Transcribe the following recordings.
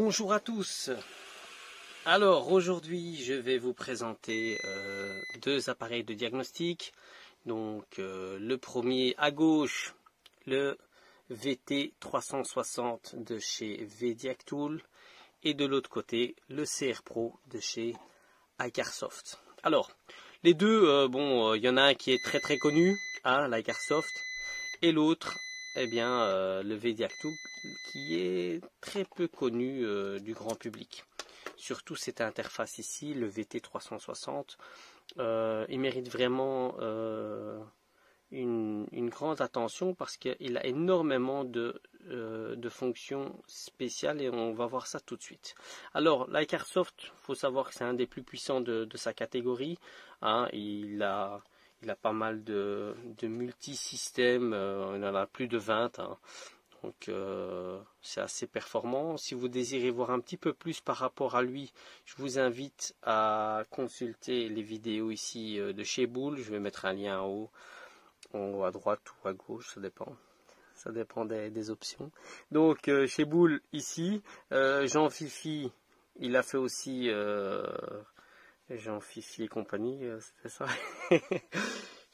Bonjour à tous. Alors aujourd'hui je vais vous présenter deux appareils de diagnostic. Donc le premier à gauche, le VT360 de chez VDiagTool, et de l'autre côté le CR Pro de chez Icarsoft. Alors les deux, il y en a un qui est très connu, l'Icarsoft, et l'autre, le VDiagTool, qui est très peu connu du grand public. Surtout cette interface ici, le VT360, il mérite vraiment une grande attention parce qu'il a énormément de fonctions spéciales et on va voir ça tout de suite. Alors l'Icarsoft, il faut savoir que c'est un des plus puissants de sa catégorie. Il a pas mal de multisystèmes, il en a plus de 20. Donc c'est assez performant. Si vous désirez voir un petit peu plus par rapport à lui, je vous invite à consulter les vidéos ici de chez Boule. Je vais mettre un lien en haut à droite ou à gauche, ça dépend. Ça dépend des options. Donc chez Boule ici, Jean-Fifi, il a fait aussi Jean-Fifi et compagnie, c'était ça.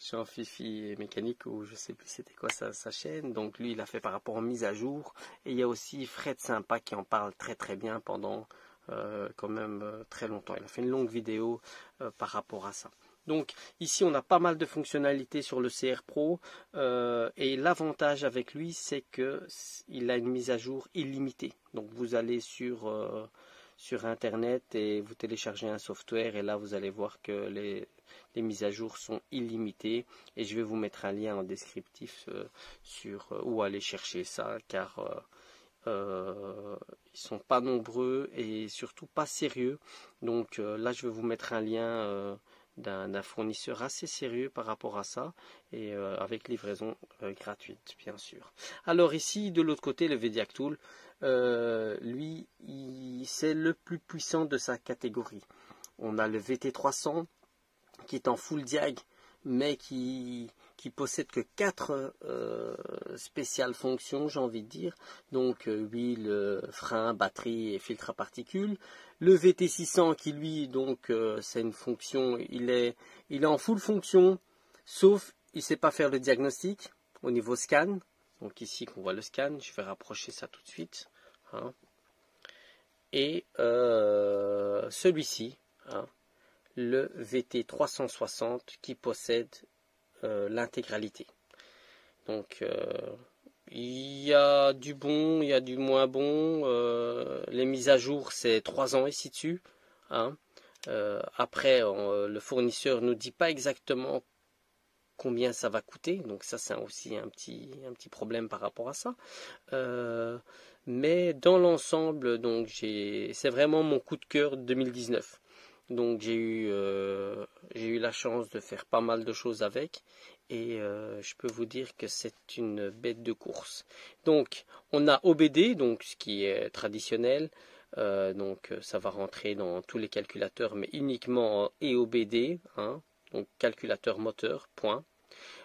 Jean-Fifi mécanique, ou je sais plus c'était quoi sa chaîne. Donc lui il a fait par rapport aux mises à jour, et il y a aussi Fred Sympa qui en parle très bien pendant quand même très longtemps. Il a fait une longue vidéo par rapport à ça. Donc ici on a pas mal de fonctionnalités sur le CR Pro, et l'avantage avec lui c'est que il a une mise à jour illimitée. Donc vous allez sur internet et vous téléchargez un software, et là vous allez voir que les mises à jour sont illimitées, et je vais vous mettre un lien en descriptif sur où aller chercher ça, car ils sont pas nombreux et surtout pas sérieux. Donc là je vais vous mettre un lien d'un fournisseur assez sérieux par rapport à ça, et avec livraison gratuite bien sûr. Alors ici de l'autre côté, le VDiagTool, lui c'est le plus puissant de sa catégorie. On a le VT300 qui est en full diag, mais qui possède que 4 spéciales fonctions, j'ai envie de dire. Donc huile, frein, batterie et filtre à particules. Le VT600 qui lui, donc c'est une fonction, il est en full fonction, sauf il ne sait pas faire le diagnostic au niveau scan. Donc ici qu'on voit le scan, je vais rapprocher ça tout de suite. Et celui-ci, le VT360, qui possède l'intégralité. Donc il y a du bon, il y a du moins bon. Les mises à jour c'est 3 ans ici dessus. Après le fournisseur nous dit pas exactement combien ça va coûter, donc ça c'est aussi un petit problème par rapport à ça. Mais dans l'ensemble, donc c'est vraiment mon coup de cœur de 2019. Donc j'ai eu la chance de faire pas mal de choses avec, et je peux vous dire que c'est une bête de course. Donc on a OBD, donc ce qui est traditionnel, donc ça va rentrer dans tous les calculateurs, mais uniquement en EOBD, donc calculateur moteur, point.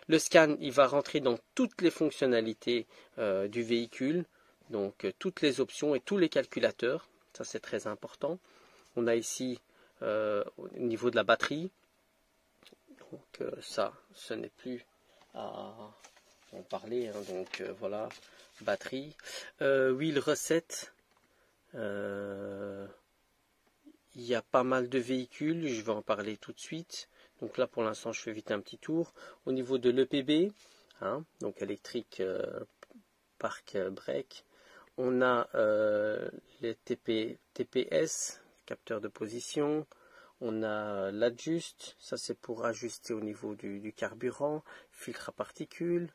Le scan, il va rentrer dans toutes les fonctionnalités du véhicule, donc toutes les options et tous les calculateurs, ça c'est très important. On a ici au niveau de la batterie, donc ça ce n'est plus à en parler, donc voilà, batterie, wheel recette, il y a pas mal de véhicules, je vais en parler tout de suite. Donc là pour l'instant je fais vite un petit tour. Au niveau de l'EPB, donc électrique park break, on a les TPS, capteur de position. On a l'adjust, ça c'est pour ajuster au niveau du carburant, filtre à particules,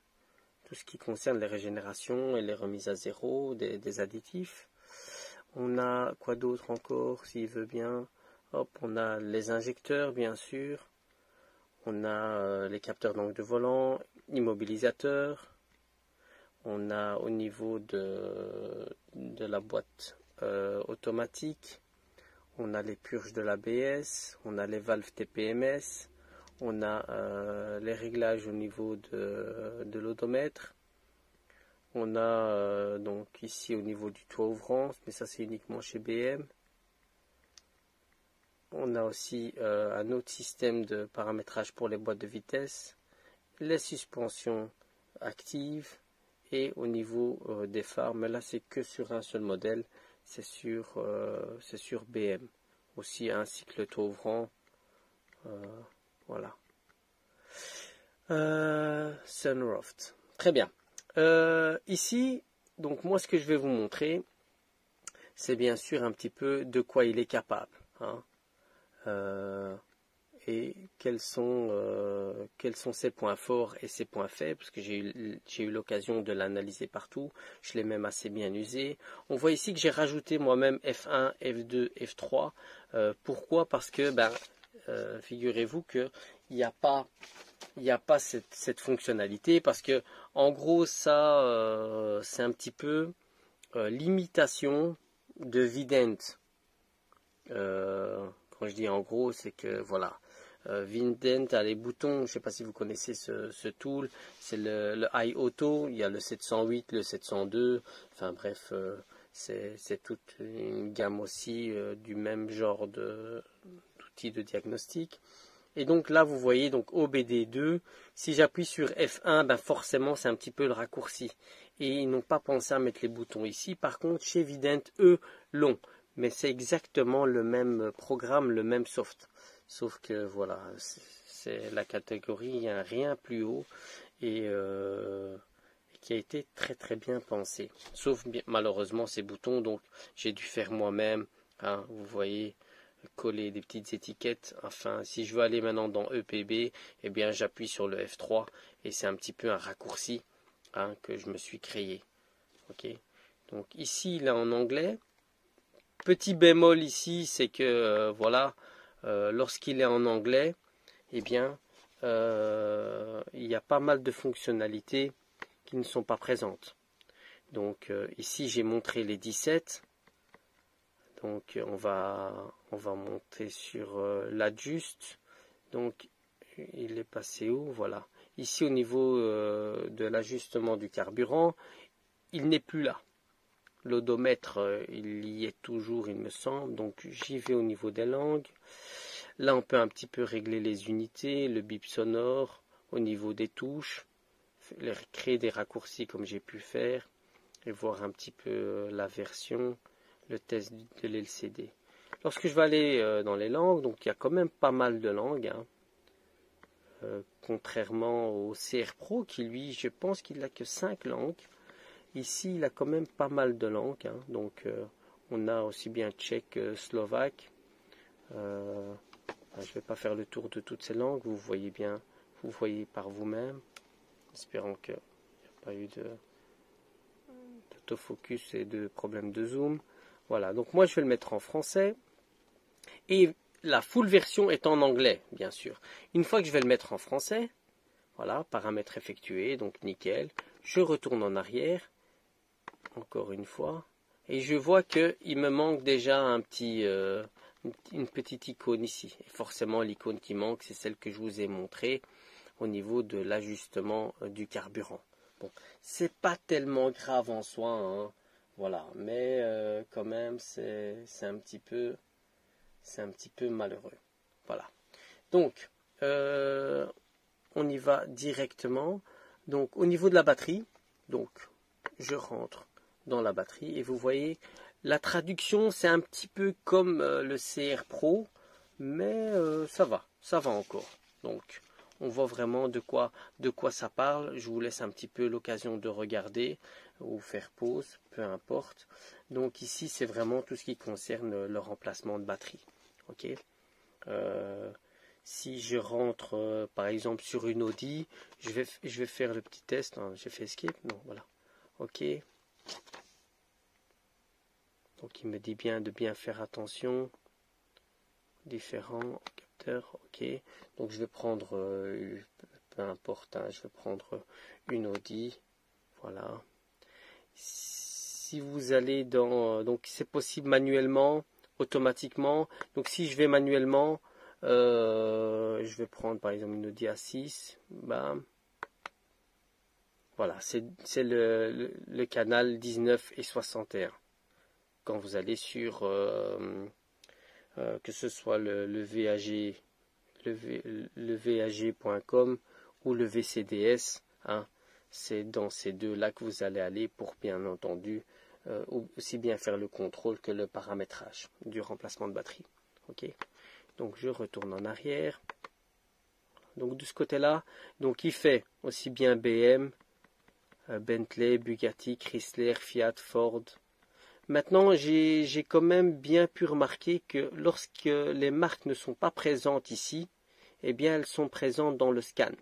tout ce qui concerne les régénérations et les remises à zéro des additifs. On a quoi d'autre encore, s'il veut bien. Hop, on a les injecteurs bien sûr. On a les capteurs d'angle de volant, immobilisateurs. On a au niveau de la boîte automatique, on a les purges de l'ABS, on a les valves TPMS, on a les réglages au niveau de l'odomètre, On a donc ici au niveau du toit ouvrant, mais ça c'est uniquement chez BM. On a aussi un autre système de paramétrage pour les boîtes de vitesse, les suspensions actives et au niveau des phares, mais là c'est que sur un seul modèle, c'est sur BM. Aussi un cycle toit ouvrant, voilà. Sunroft. Très bien. Ici, donc moi ce que je vais vous montrer, c'est bien sûr un petit peu de quoi il est capable. Hein. Et quels sont ses points forts et ses points faibles, parce que j'ai eu l'occasion de l'analyser partout, je l'ai même assez bien usé. On voit ici que j'ai rajouté moi-même F1, F2, F3. Pourquoi? Parce que figurez-vous qu'il n'y a pas cette fonctionnalité, parce que en gros ça c'est un petit peu l'imitation de Vident. Quand je dis en gros, c'est que voilà, Vident a les boutons, je ne sais pas si vous connaissez ce tool, c'est le iAuto, il y a le 708, le 702, enfin bref, c'est toute une gamme aussi du même genre d'outils de diagnostic. Et donc là, vous voyez, donc OBD2, si j'appuie sur F1, forcément, c'est un petit peu le raccourci. Et ils n'ont pas pensé à mettre les boutons ici. Par contre, chez Vident, eux, l'ont. Mais c'est exactement le même programme, le même soft. Sauf que, voilà, c'est la catégorie, il n'y a rien plus haut. Et qui a été très très bien pensé. Sauf, malheureusement, ces boutons, donc j'ai dû faire moi-même. Hein, vous voyez, coller des petites étiquettes. Enfin, si je veux aller maintenant dans EPB, eh bien j'appuie sur le F3 et c'est un petit peu un raccourci que je me suis créé. Ok. Donc ici il est en anglais. Petit bémol ici, c'est que voilà, lorsqu'il est en anglais, eh bien il y a pas mal de fonctionnalités qui ne sont pas présentes. Donc ici j'ai montré les 17. Donc on va monter sur l'adjust. Donc il est passé où? Voilà. Ici au niveau de l'ajustement du carburant, il n'est plus là. L'odomètre, il y est toujours, il me semble. Donc j'y vais au niveau des langues. Là on peut un petit peu régler les unités, le bip sonore, au niveau des touches, créer des raccourcis comme j'ai pu faire et voir un petit peu la version. Le test de l'LCD. Lorsque je vais aller dans les langues, donc il y a quand même pas mal de langues, contrairement au CR Pro qui lui, je pense qu'il n'a que 5 langues. Ici, il a quand même pas mal de langues, donc on a aussi bien tchèque, slovaque. Je ne vais pas faire le tour de toutes ces langues, vous voyez bien, vous voyez par vous-même, espérant qu'il n'y a pas eu d'autofocus et de problème de zoom. Voilà, donc moi je vais le mettre en français et la full version est en anglais, bien sûr. Une fois que je vais le mettre en français, voilà, paramètres effectués, donc nickel, je retourne en arrière, encore une fois, et je vois qu'il me manque déjà une petite icône ici. Et forcément, l'icône qui manque, c'est celle que je vous ai montrée au niveau de l'ajustement du carburant. Bon, c'est pas tellement grave en soi, hein. Voilà, mais quand même, c'est un petit peu malheureux. Voilà. Donc, on y va directement. Donc, au niveau de la batterie, donc je rentre dans la batterie et vous voyez, la traduction, c'est un petit peu comme le CR Pro, mais ça va encore. Donc, on voit vraiment de quoi ça parle. Je vous laisse un petit peu l'occasion de regarder ou faire pause, peu importe. Donc ici, c'est vraiment tout ce qui concerne le remplacement de batterie. Ok. Si je rentre par exemple sur une Audi, je vais faire le petit test. Hein. J'ai fait escape, non, voilà. Ok. Donc il me dit bien de bien faire attention. Différents capteurs, ok. Donc je vais prendre, peu importe, je vais prendre une Audi, voilà. Si vous allez dans, donc c'est possible manuellement, automatiquement. Donc si je vais manuellement, je vais prendre par exemple une Audi A6, bam. Voilà, c'est le canal 19 et 61. Quand vous allez sur, que ce soit le VAG, le VAG.com ou le VCDS, hein, c'est dans ces deux-là que vous allez aller pour, bien entendu, aussi bien faire le contrôle que le paramétrage du remplacement de batterie. Ok, donc je retourne en arrière. Donc de ce côté-là, donc il fait aussi bien BM, Bentley, Bugatti, Chrysler, Fiat, Ford. Maintenant, j'ai quand même bien pu remarquer que lorsque les marques ne sont pas présentes ici, eh bien elles sont présentes dans le scan.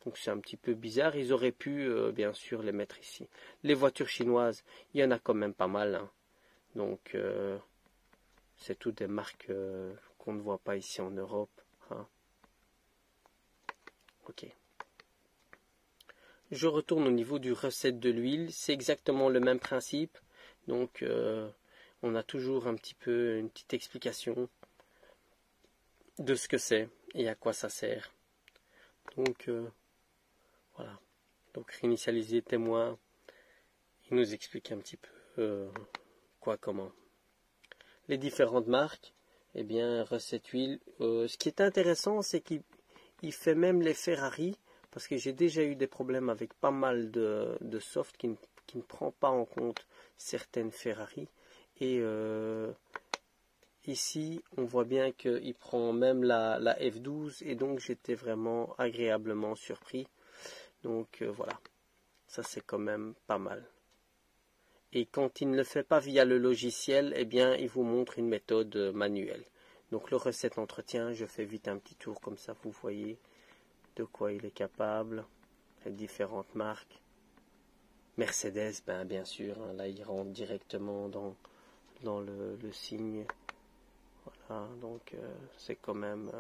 Donc c'est un petit peu bizarre, ils auraient pu bien sûr les mettre ici. Les voitures chinoises, il y en a quand même pas mal, hein. Donc c'est toutes des marques qu'on ne voit pas ici en Europe, hein. Ok. Je retourne au niveau du recette de l'huile, c'est exactement le même principe. Donc on a toujours un petit peu une petite explication de ce que c'est et à quoi ça sert. Donc voilà. Donc réinitialiser témoin, il nous explique un petit peu quoi, comment. Les différentes marques, eh bien recette huile. Ce qui est intéressant, c'est qu'il fait même les Ferrari, parce que j'ai déjà eu des problèmes avec pas mal de soft qui ne prend pas en compte certaines Ferrari. Et ici, on voit bien qu'il prend même la F12, et donc j'étais vraiment agréablement surpris. Donc voilà, ça c'est quand même pas mal. Et quand il ne le fait pas via le logiciel, eh bien il vous montre une méthode manuelle. Donc le recette entretien, je fais vite un petit tour comme ça, vous voyez de quoi il est capable, les différentes marques. Mercedes, ben, bien sûr, hein, là il rentre directement dans le signe. Voilà, donc c'est quand même,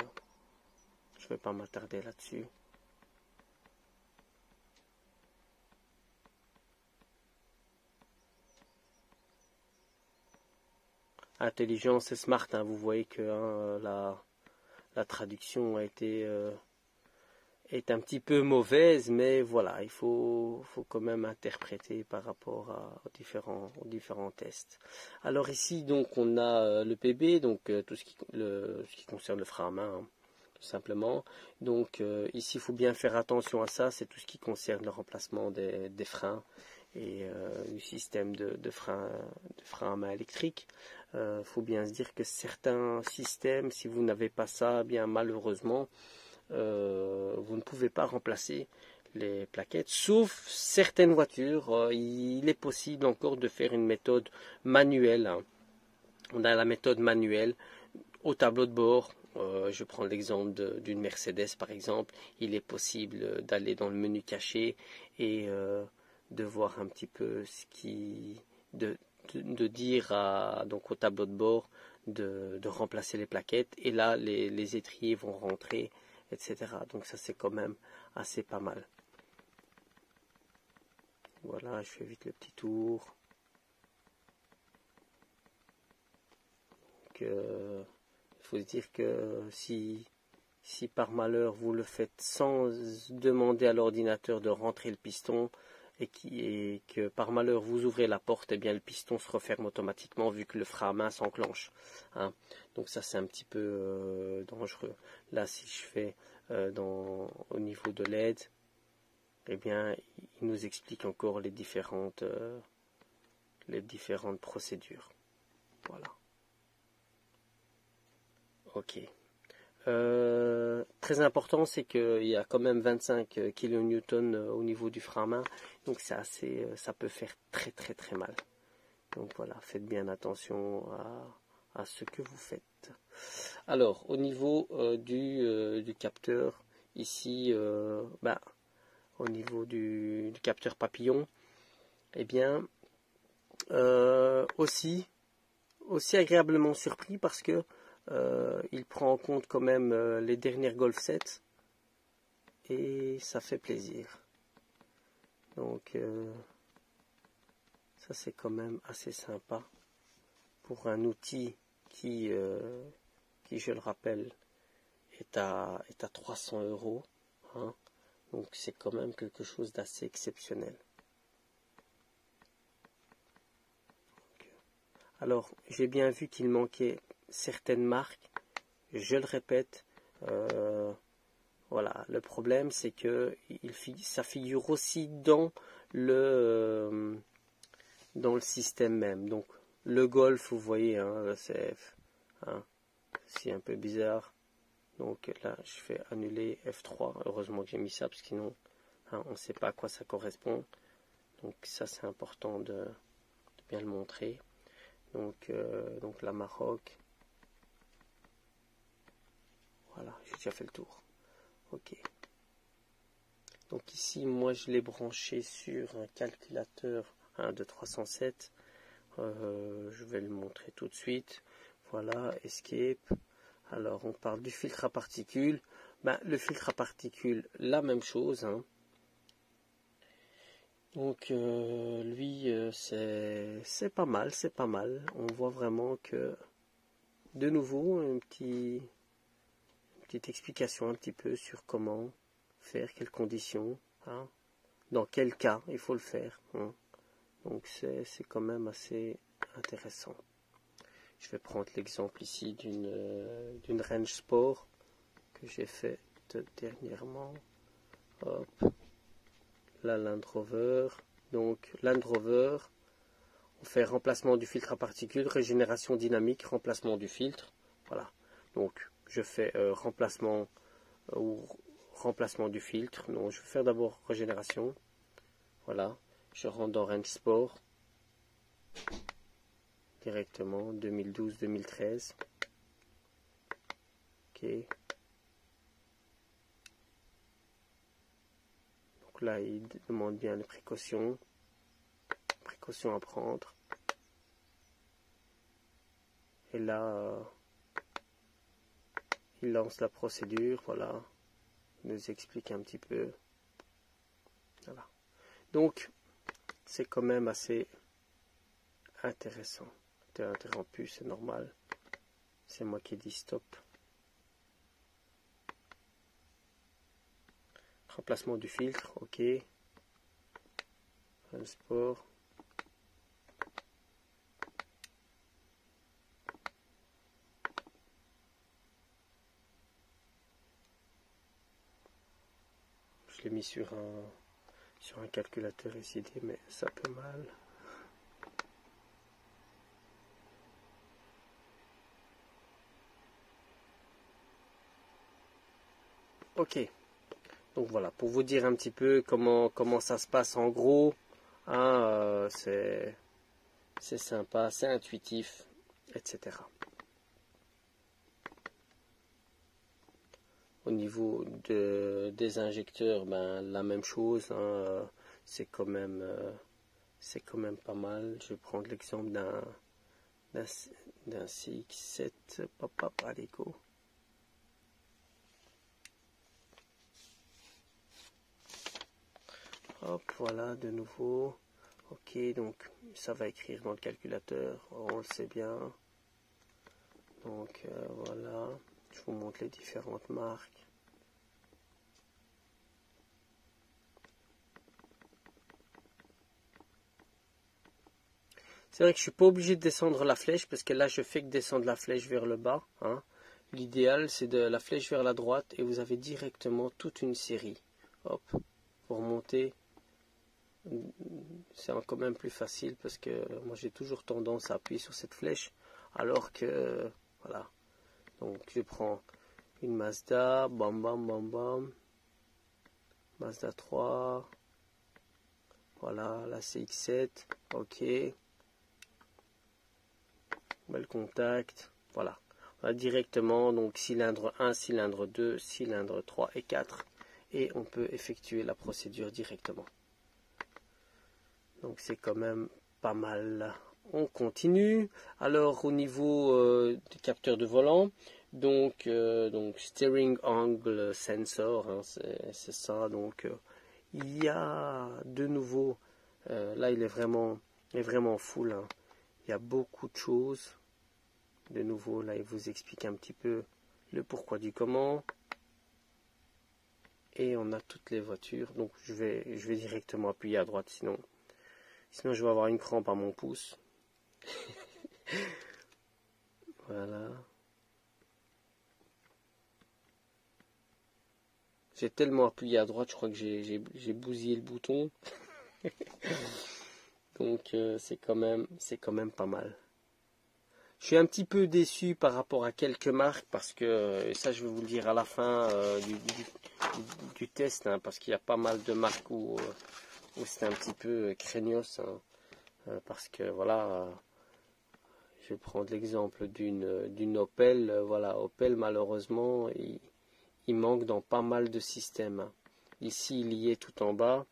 je ne vais pas m'attarder là-dessus. Intelligence et smart, hein, vous voyez que hein, la traduction a été est un petit peu mauvaise, mais voilà, il faut quand même interpréter par rapport aux différents tests. Alors ici, donc, on a le PB, donc tout ce qui concerne le frein à main, hein, tout simplement. Donc ici, il faut bien faire attention à ça, c'est tout ce qui concerne le remplacement des freins et du système de frein à main électrique. Faut bien se dire que certains systèmes, si vous n'avez pas ça, bien malheureusement, vous ne pouvez pas remplacer les plaquettes, sauf certaines voitures. Il est possible encore de faire une méthode manuelle, hein. On a la méthode manuelle au tableau de bord. Je prends l'exemple d'une Mercedes par exemple. Il est possible d'aller dans le menu caché et de voir un petit peu ce qui de dire donc au tableau de bord de remplacer les plaquettes, et là les étriers vont rentrer, etc. Donc ça c'est quand même assez pas mal. Voilà, je fais vite le petit tour. Donc, il faut se dire que si par malheur vous le faites sans demander à l'ordinateur de rentrer le piston, et que par malheur vous ouvrez la porte, et bien le piston se referme automatiquement vu que le frein à main s'enclenche, hein. Donc ça c'est un petit peu dangereux. Là si je fais au niveau de l'aide, eh bien il nous explique encore les différentes procédures. Voilà. Ok. Très important, c'est qu'il y a quand même 25 kN au niveau du frein à main, donc c'est assez, ça peut faire très très très mal. Donc voilà, faites bien attention à ce que vous faites. Alors au niveau du capteur, ici, au niveau du capteur papillon, eh bien aussi agréablement surpris parce que il prend en compte quand même les dernières Golf 7 et ça fait plaisir. Donc ça c'est quand même assez sympa pour un outil qui je le rappelle est à 300 €, hein. Donc c'est quand même quelque chose d'assez exceptionnel. Alors j'ai bien vu qu'il manquait certaines marques. Je le répète, voilà, le problème c'est que ça figure aussi dans le système même. Donc le golf, vous voyez, le CF, c'est un peu bizarre. Donc là, je fais annuler F3. Heureusement que j'ai mis ça, parce que sinon, on ne sait pas à quoi ça correspond. Donc ça, c'est important de bien le montrer. Donc la Maroc. Voilà, j'ai déjà fait le tour. Ok. Donc ici, moi, je l'ai branché sur un calculateur de 307. Je vais le montrer tout de suite. Voilà, Escape. Alors, on parle du filtre à particules. Le filtre à particules, la même chose. Donc, lui, c'est pas mal, c'est pas mal. On voit vraiment que, de nouveau, une petite explication un petit peu sur comment faire, quelles conditions, dans quel cas il faut le faire. Donc, c'est quand même assez intéressant. Je vais prendre l'exemple ici d'une Range Sport que j'ai fait dernièrement. Hop. La Land Rover. Donc Land Rover, on fait remplacement du filtre à particules, régénération dynamique, remplacement du filtre. Voilà. Donc je fais remplacement du filtre. Donc je vais faire d'abord régénération. Voilà. Je rentre dans Range Sport. Directement 2012-2013. Ok. Donc là, il demande bien les précautions à prendre. Et là, il lance la procédure. Voilà. Il nous explique un petit peu. Voilà. Donc, c'est quand même assez intéressant. T'es interrompu, c'est normal. C'est moi qui dis stop. Remplacement du filtre, ok. Un sport. Je l'ai mis sur un calculateur SID, mais ça peut mal. Ok. Donc voilà, pour vous dire un petit peu comment ça se passe en gros, c'est sympa, c'est intuitif, etc. Au niveau des injecteurs, la même chose, c'est quand même pas mal. Je vais prendre l'exemple d'un CX7, allez go. Hop, voilà, de nouveau. Ok, donc ça va écrire dans le calculateur, on le sait bien. Donc voilà, je vous montre les différentes marques. C'est vrai que je suis pas obligé de descendre la flèche, parce que là je fais que descendre la flèche vers le bas. L'idéal c'est de la flèche vers la droite et vous avez directement toute une série. Hop, pour monter. C'est quand même plus facile parce que moi j'ai toujours tendance à appuyer sur cette flèche, alors que voilà. Donc je prends une Mazda, bam bam bam bam, Mazda 3, voilà la CX7, ok, bel contact, voilà. On a directement donc cylindre 1, cylindre 2, cylindre 3 et 4, et on peut effectuer la procédure directement. Donc c'est quand même pas mal. On continue. Alors au niveau du capteur de volant, donc steering angle sensor, c'est ça. Donc il y a de nouveau, là il est vraiment full. Il y a beaucoup de choses. De nouveau là il vous explique un petit peu le pourquoi du comment. et on a toutes les voitures. Donc je vais directement appuyer à droite, sinon je vais avoir une crampe à mon pouce. Voilà. J'ai tellement appuyé à droite, je crois que j'ai bousillé le bouton. Donc c'est quand même pas mal. Je suis un petit peu déçu par rapport à quelques marques parce que, ça je vais vous le dire à la fin du test, hein, parce qu'il y a pas mal de marques où c'est un petit peu craignos, hein, parce que voilà, je vais prendre l'exemple d'une Opel, voilà, Opel malheureusement il manque dans pas mal de systèmes, hein. Ici il y est tout en bas.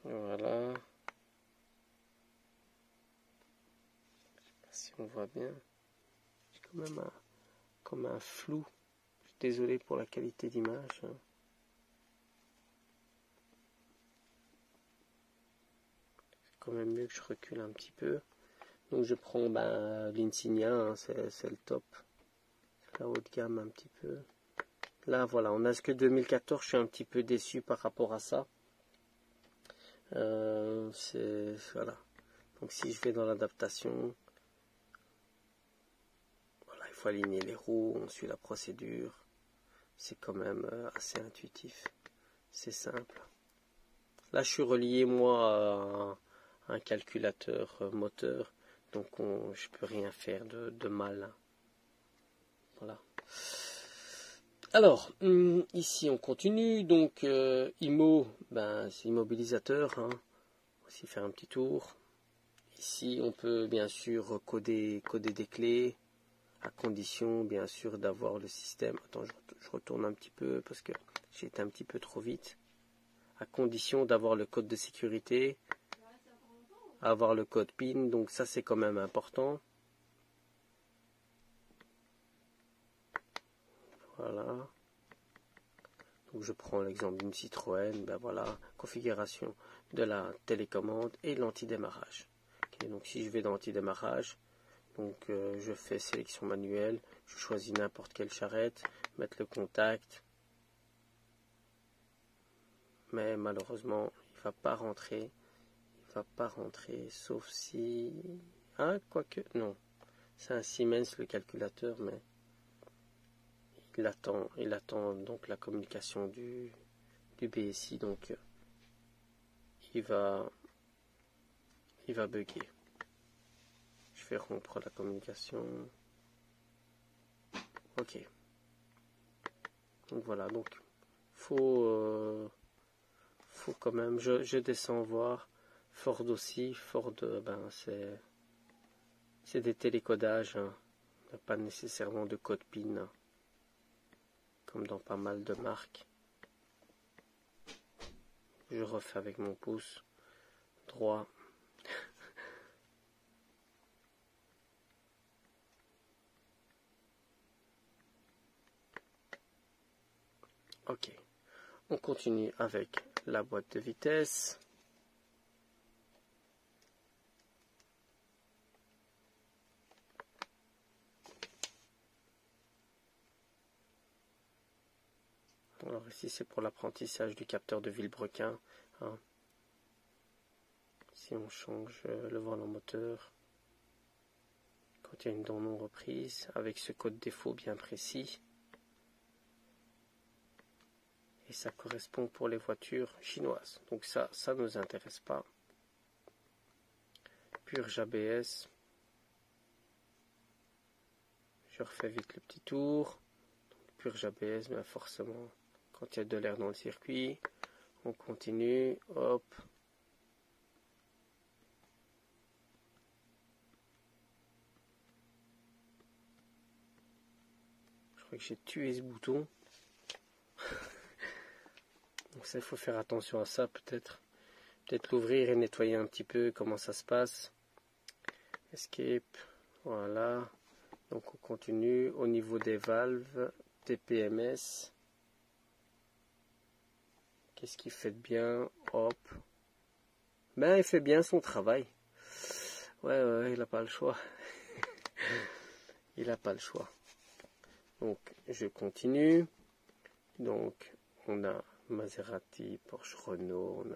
Voilà. Si on voit bien, j'ai quand même comme un flou. Je suis désolé pour la qualité d'image, hein. C'est quand même mieux que je recule un petit peu. Donc je prends l'Insignia, hein, c'est le top. C'est la haute gamme un petit peu. Là voilà, on a ce que 2014, je suis un petit peu déçu par rapport à ça. Voilà. Donc si je vais dans l'adaptation, voilà, il faut aligner les roues, on suit la procédure. C'est quand même assez intuitif. C'est simple. Là je suis relié moi à un calculateur moteur. Donc je peux rien faire de mal. Voilà. Alors, ici on continue. Donc IMO, c'est immobilisateur, hein. On va aussi faire un petit tour. Ici on peut bien sûr coder des clés, à condition bien sûr d'avoir le système. Attends, je retourne un petit peu parce que j'ai été un petit peu trop vite. À condition d'avoir le code de sécurité, avoir le code PIN, donc ça c'est quand même important. Voilà. Donc je prends l'exemple d'une Citroën, voilà, configuration de la télécommande et l'antidémarrage. Okay, donc si je vais dans l'antidémarrage, donc je fais sélection manuelle, je choisis n'importe quelle charrette, mettre le contact, mais malheureusement il va pas rentrer, sauf si, ah quoique, non, c'est un Siemens le calculateur, mais il attend donc la communication du BSI, donc il va bugger. Je vais rompre la communication. Ok. Donc voilà, donc faut quand même, je descends voir. Ford aussi, Ford, c'est des télécodages, hein. Il n'y a pas nécessairement de code PIN, hein, comme dans pas mal de marques. Je refais avec mon pouce droit. Ok, on continue avec la boîte de vitesse. Alors ici c'est pour l'apprentissage du capteur de Villebrequin, hein. Si on change le volant moteur, quand il y a une dent non reprise, avec ce code défaut bien précis. Et ça correspond pour les voitures chinoises. Donc ça ne nous intéresse pas. Purge ABS. Je refais vite le petit tour. Purge ABS, mais forcément, quand il y a de l'air dans le circuit, on continue. Hop. Je crois que j'ai tué ce bouton. Donc ça, il faut faire attention à ça, peut-être l'ouvrir et nettoyer un petit peu comment ça se passe. Escape, voilà. Donc on continue au niveau des valves, TPMS. Qu'est-ce qu'il fait de bien? Hop. Il fait bien son travail. Ouais, il n'a pas le choix. Il n'a pas le choix. Donc, je continue. Donc, on a Maserati, Porsche, Renault,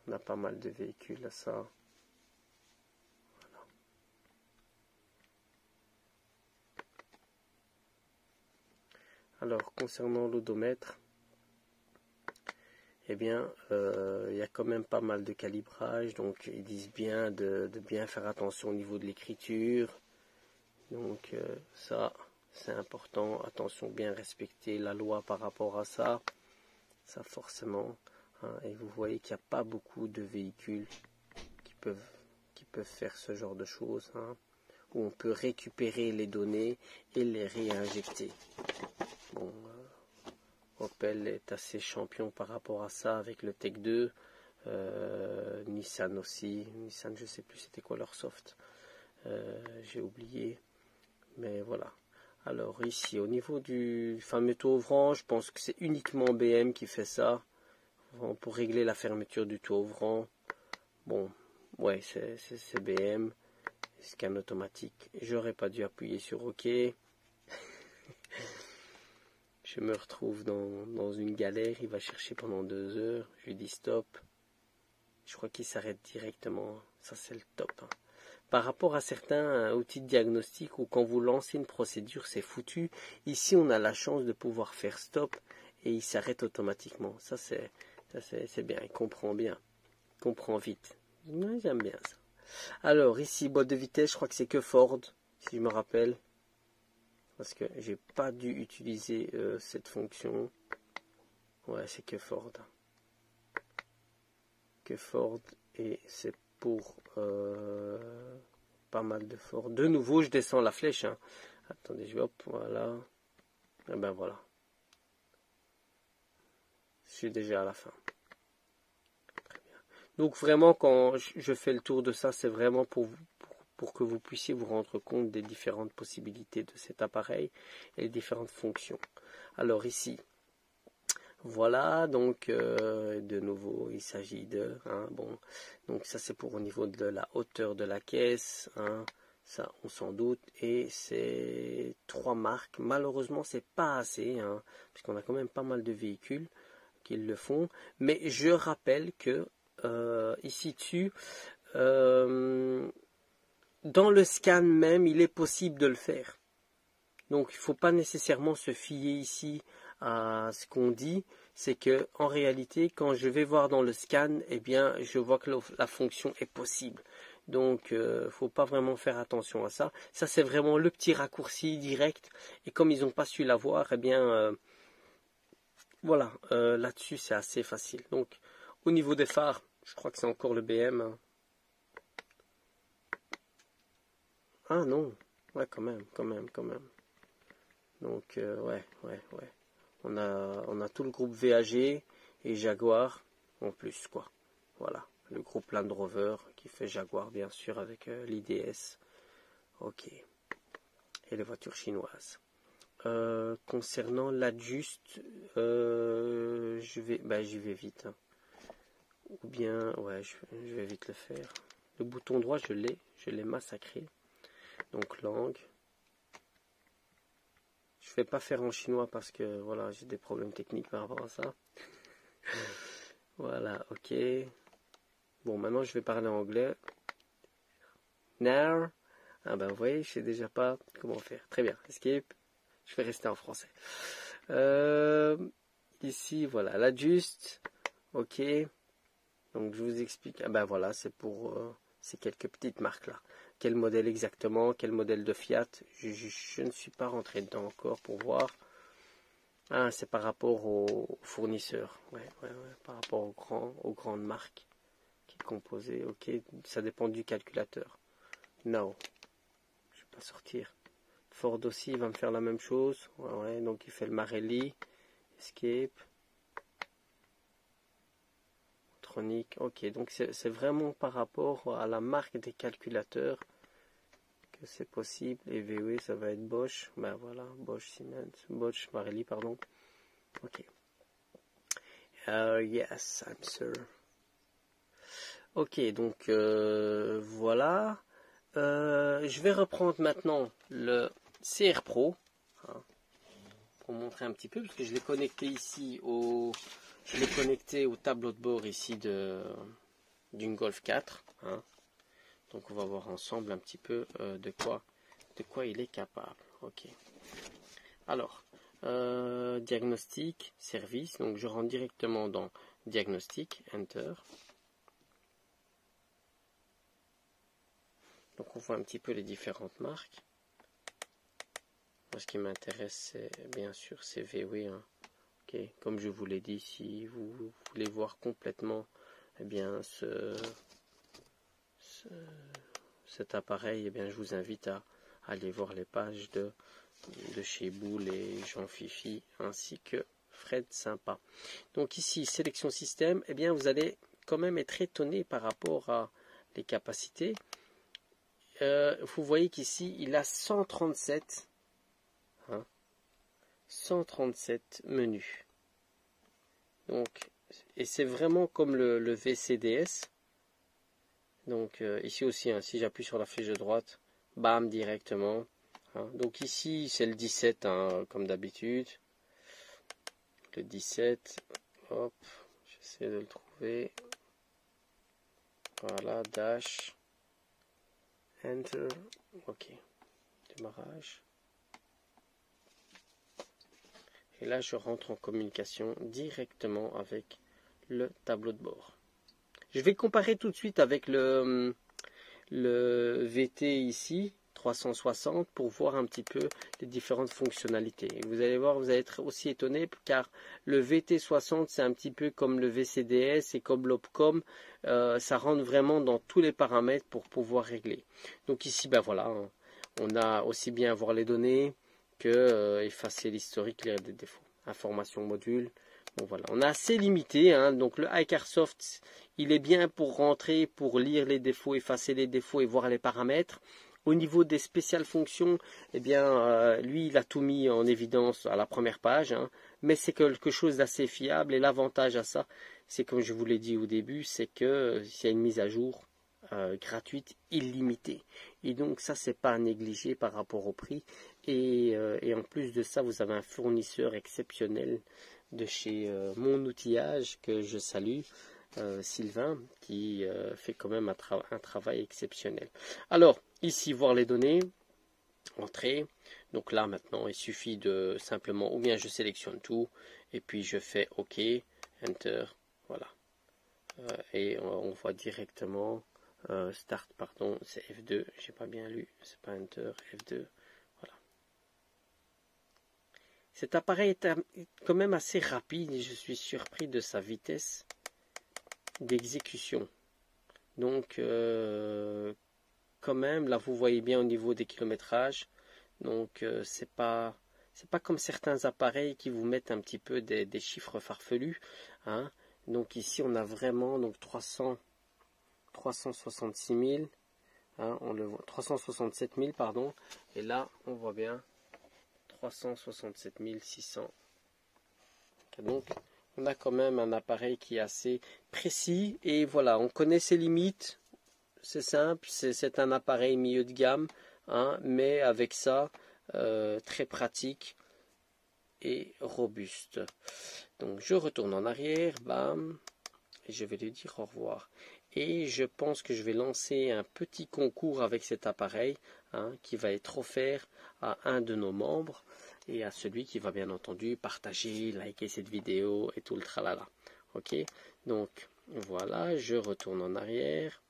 on a pas mal de véhicules à ça. Voilà. Alors, concernant l'odomètre, eh bien, il y a quand même pas mal de calibrage. Donc, ils disent bien de bien faire attention au niveau de l'écriture. Donc, ça, c'est important. Attention, bien respecter la loi par rapport à ça. Ça, forcément. Hein, et vous voyez qu'il n'y a pas beaucoup de véhicules qui peuvent faire ce genre de choses. Hein, où on peut récupérer les données et les réinjecter. Bon, Opel est assez champion par rapport à ça avec le Tech 2. Nissan aussi. Nissan, je ne sais plus c'était quoi leur soft. J'ai oublié. Mais voilà. Alors ici, au niveau du fameux taux ouvrant, je pense que c'est uniquement BM qui fait ça. Pour régler la fermeture du taux ouvrant. Bon, ouais, c'est BM. Scan automatique. J'aurais pas dû appuyer sur OK. Je me retrouve dans une galère. Il va chercher pendant 2 heures. Je lui dis stop. Je crois qu'il s'arrête directement. Ça, c'est le top. Hein. Par rapport à certains outils de diagnostic où quand vous lancez une procédure, c'est foutu. Ici, on a la chance de pouvoir faire stop et il s'arrête automatiquement. Ça, c'est bien. Il comprend bien. Il comprend vite. Ouais, j'aime bien ça. Alors, ici, boîte de vitesse, je crois que c'est que Ford, si je me rappelle. Parce que j'ai pas dû utiliser cette fonction. Ouais, c'est que Ford. Que Ford et c'est pour pas mal de Ford. De nouveau, je descends la flèche. Hein. Attendez, je vais hop, voilà. Et ben voilà. Je suis déjà à la fin. Très bien. Donc vraiment, quand je fais le tour de ça, c'est vraiment pour que vous puissiez vous rendre compte des différentes possibilités de cet appareil et les différentes fonctions. Alors ici, voilà, donc de nouveau, il s'agit de, hein, bon, donc ça c'est pour au niveau de la hauteur de la caisse, hein, ça on s'en doute, et c'est 3 marques. Malheureusement, c'est pas assez, hein, puisqu'on a quand même pas mal de véhicules qui le font, mais je rappelle que ici dessus, dans le scan même, il est possible de le faire. Donc, il ne faut pas nécessairement se fier ici à ce qu'on dit. C'est que, en réalité, quand je vais voir dans le scan, eh bien, je vois que la fonction est possible. Donc, il ne faut pas vraiment faire attention à ça. Ça, c'est vraiment le petit raccourci direct. Et comme ils n'ont pas su l'avoir, eh bien, voilà, là-dessus, c'est assez facile. Donc, au niveau des phares, je crois que c'est encore le BM. Hein. Ah non, ouais, quand même. Donc, ouais. On a tout le groupe VAG et Jaguar en plus, quoi. Voilà, le groupe Land Rover qui fait Jaguar, bien sûr, avec l'IDS. Ok. Et les voitures chinoises. Concernant l'adjuste, j'y vais vite. Hein. Ou bien, ouais, je vais vite le faire. Le bouton droit, je l'ai massacré. Donc langue. Je ne vais pas faire en chinois parce que voilà, j'ai des problèmes techniques par rapport à ça. Voilà, ok. Bon, maintenant je vais parler anglais. Now. Ah ben vous voyez, je sais déjà pas comment faire. Très bien, escape. Je vais rester en français. Ici, voilà, l'adjuste. Ok. Donc je vous explique. Ah ben voilà, c'est pour ces quelques petites marques là. Quel modèle exactement, quel modèle de Fiat, je ne suis pas rentré dedans encore pour voir. Ah, c'est par rapport aux fournisseurs, ouais, par rapport aux grandes marques qui est composé. Ok, ça dépend du calculateur. No, je vais pas sortir. Ford aussi, il va me faire la même chose. Ouais, donc il fait le Marelli, Escape. Ok, donc c'est vraiment par rapport à la marque des calculateurs que c'est possible. Et VW, ça va être Bosch. Ben voilà, Bosch Siemens, Bosch Marelli, pardon. Ok. Yes, I'm sure. Ok, donc voilà. Je vais reprendre maintenant le CR Pro. Hein. pour montrer un petit peu, parce que je l'ai connecté ici je l'ai connecté au tableau de bord ici d'une Golf 4. Hein. Donc on va voir ensemble un petit peu de quoi il est capable. Ok. Alors, diagnostic, service. Donc je rentre directement dans diagnostic, enter. Donc on voit un petit peu les différentes marques. Moi, ce qui m'intéresse, c'est bien sûr c'est VW. Hein. Okay. Comme je vous l'ai dit, si vous voulez voir complètement eh bien, cet appareil, eh bien, je vous invite à aller voir les pages de chez Boule et Jean Fifi, ainsi que Fred Sympa. Donc ici, sélection système, eh bien, vous allez quand même être étonné par rapport à les capacités. Vous voyez qu'ici, il a 137, 137 menus. Donc, et c'est vraiment comme le VCDS. Donc ici aussi, hein, si j'appuie sur la flèche de droite, bam, directement. Hein. Donc ici, c'est le 17, hein, comme d'habitude. Le 17, hop, j'essaie de le trouver. Voilà, dash, enter, ok, démarrage. Et là, je rentre en communication directement avec le tableau de bord. Je vais comparer tout de suite avec le VT ici, 360, pour voir un petit peu les différentes fonctionnalités. Et vous allez voir, vous allez être aussi étonné, car le VT60, c'est un petit peu comme le VCDS et comme l'Opcom. Ça rentre vraiment dans tous les paramètres pour pouvoir régler. Donc ici, ben voilà, on a aussi bien voir les données que effacer l'historique, lire des défauts. Information module. Bon voilà, on a assez limité, hein, donc le iCarSoft, il est bien pour rentrer, pour lire les défauts, effacer les défauts et voir les paramètres. Au niveau des spéciales fonctions, eh bien, lui, il a tout mis en évidence à la première page, hein, mais c'est quelque chose d'assez fiable. Et l'avantage à ça, c'est comme je vous l'ai dit au début, c'est que s'il y a une mise à jour gratuite, illimitée. Et donc ça, c'est pas à négliger par rapport au prix. Et en plus de ça, vous avez un fournisseur exceptionnel de chez Mon Outillage, que je salue, Sylvain, qui fait quand même un travail exceptionnel. Alors, ici, voir les données, entrée. Donc là, maintenant, il suffit de simplement, ou bien je sélectionne tout, et puis je fais OK, Enter, voilà. Et on voit directement, Start, pardon, c'est F2, j'ai pas bien lu, c'est pas Enter, F2. Cet appareil est quand même assez rapide et je suis surpris de sa vitesse d'exécution. Donc, quand même, là vous voyez bien au niveau des kilométrages. Donc, c'est pas comme certains appareils qui vous mettent un petit peu des chiffres farfelus. Hein. Donc ici, on a vraiment donc 366 000. Hein, on le voit, 367 000, pardon. Et là, on voit bien 367 600. Donc, on a quand même un appareil qui est assez précis. Et voilà, on connaît ses limites. C'est simple, c'est un appareil milieu de gamme. Hein, mais avec ça, très pratique et robuste. Donc, je retourne en arrière. Bam. Et je vais lui dire au revoir. Et je pense que je vais lancer un petit concours avec cet appareil, hein, qui va être offert à un de nos membres et à celui qui va bien entendu partager, liker cette vidéo et tout le tralala. Ok, donc voilà, je retourne en arrière.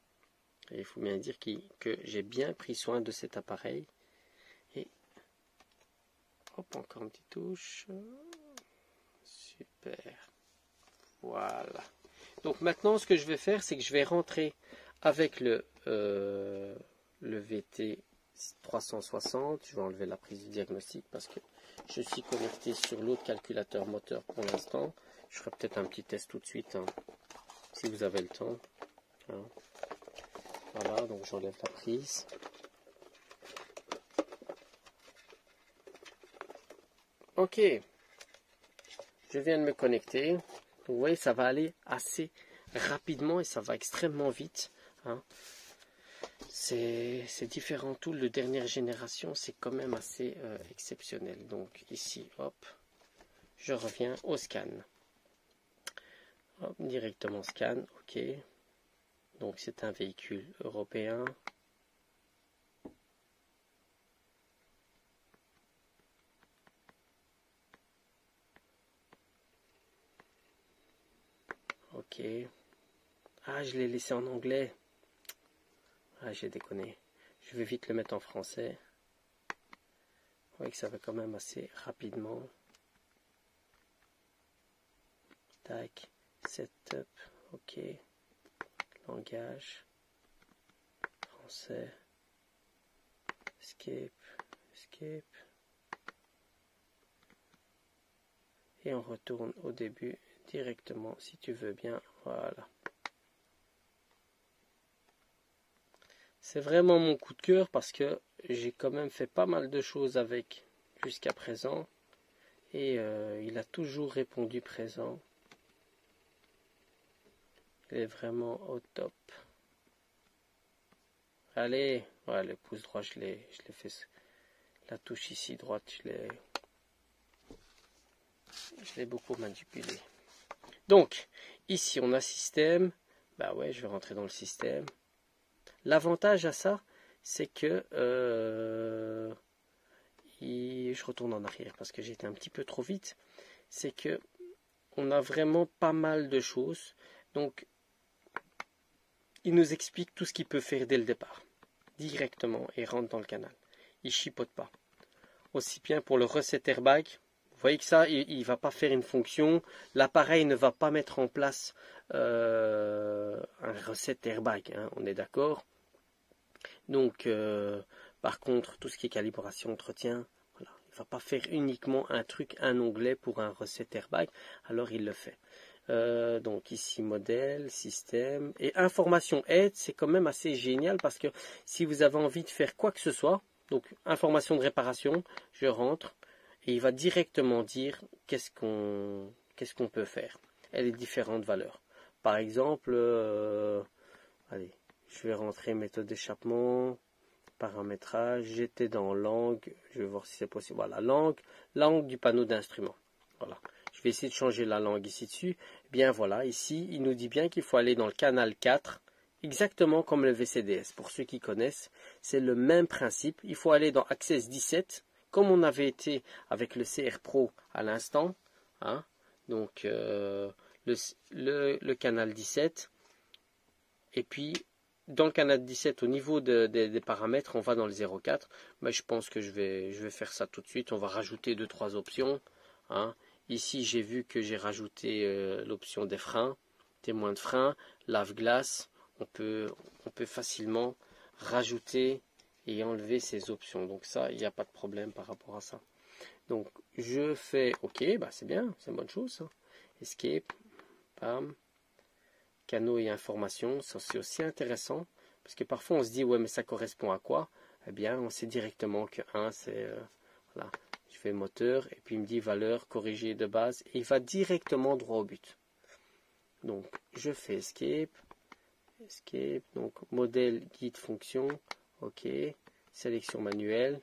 Et il faut bien dire que j'ai bien pris soin de cet appareil. Et hop, encore une petite touche. Super. Voilà. Donc maintenant, ce que je vais faire, c'est que je vais rentrer avec le VT 360. Je vais enlever la prise de diagnostic parce que je suis connecté sur l'autre calculateur moteur pour l'instant. Je ferai peut-être un petit test tout de suite, hein, si vous avez le temps. Hein. Voilà, donc j'enlève la prise. Ok. Je viens de me connecter. Donc, vous voyez, ça va aller assez rapidement et ça va extrêmement vite. Hein. Ces différents tools de dernière génération, c'est quand même assez exceptionnel. Donc ici, hop, je reviens au scan. Hop, directement scan, ok. Donc c'est un véhicule européen. Ok. Ah, je l'ai laissé en anglais. Ah, j'ai déconné. Je vais vite le mettre en français. Vous voyez que ça va quand même assez rapidement. Tac. Setup. Ok. Langage. Français. Escape. Escape. Et on retourne au début directement si tu veux bien. Voilà. C'est vraiment mon coup de cœur parce que j'ai quand même fait pas mal de choses avec jusqu'à présent. Et il a toujours répondu présent. Il est vraiment au top. Allez, ouais, le pouce droit, je l'ai fait. La touche ici droite, je l'ai beaucoup manipulé. Donc, ici on a système. Bah ouais, je vais rentrer dans le système. L'avantage à ça, c'est que je retourne en arrière parce que j'étais un petit peu trop vite. C'est que on a vraiment pas mal de choses. Donc, il nous explique tout ce qu'il peut faire dès le départ, directement, et rentre dans le canal. Il chipote pas. Aussi bien pour le reset airbag. Vous voyez que ça, il ne va pas faire une fonction. L'appareil ne va pas mettre en place un reset airbag. Hein, on est d'accord. Donc, par contre, tout ce qui est calibration, entretien, voilà, il ne va pas faire uniquement un truc, un onglet pour un reset airbag. Alors, il le fait. Donc ici modèle, système et information aide, c'est quand même assez génial parce que si vous avez envie de faire quoi que ce soit, donc information de réparation, je rentre et il va directement dire qu'est-ce qu'on peut faire et les différentes valeurs. Par exemple, allez, je vais rentrer méthode d'échappement, paramétrage, j'étais dans langue, je vais voir si c'est possible. Voilà, langue du panneau d'instrument. Voilà. Je vais essayer de changer la langue ici dessus. Bien voilà, ici, il nous dit bien qu'il faut aller dans le canal 4, exactement comme le VCDS. Pour ceux qui connaissent, c'est le même principe. Il faut aller dans Access 17, comme on avait été avec le CR Pro à l'instant. Hein. Donc, le canal 17. Et puis, dans le canal 17, au niveau des paramètres, on va dans le 04. Mais je pense que je vais faire ça tout de suite. On va rajouter 2-3 options. Hein. Ici, j'ai vu que j'ai rajouté l'option des freins, témoin de frein, lave-glace. On peut facilement rajouter et enlever ces options. Donc ça, il n'y a pas de problème par rapport à ça. Donc, je fais OK, bah c'est bien, c'est une bonne chose. Ça. Escape, bam, canaux et informations, ça c'est aussi intéressant. Parce que parfois, on se dit, ouais, mais ça correspond à quoi? Eh bien, on sait directement que 1, c'est... voilà. Je fais moteur et puis il me dit valeur corrigée de base et il va directement droit au but. Donc je fais escape, donc modèle guide fonction, ok, sélection manuelle.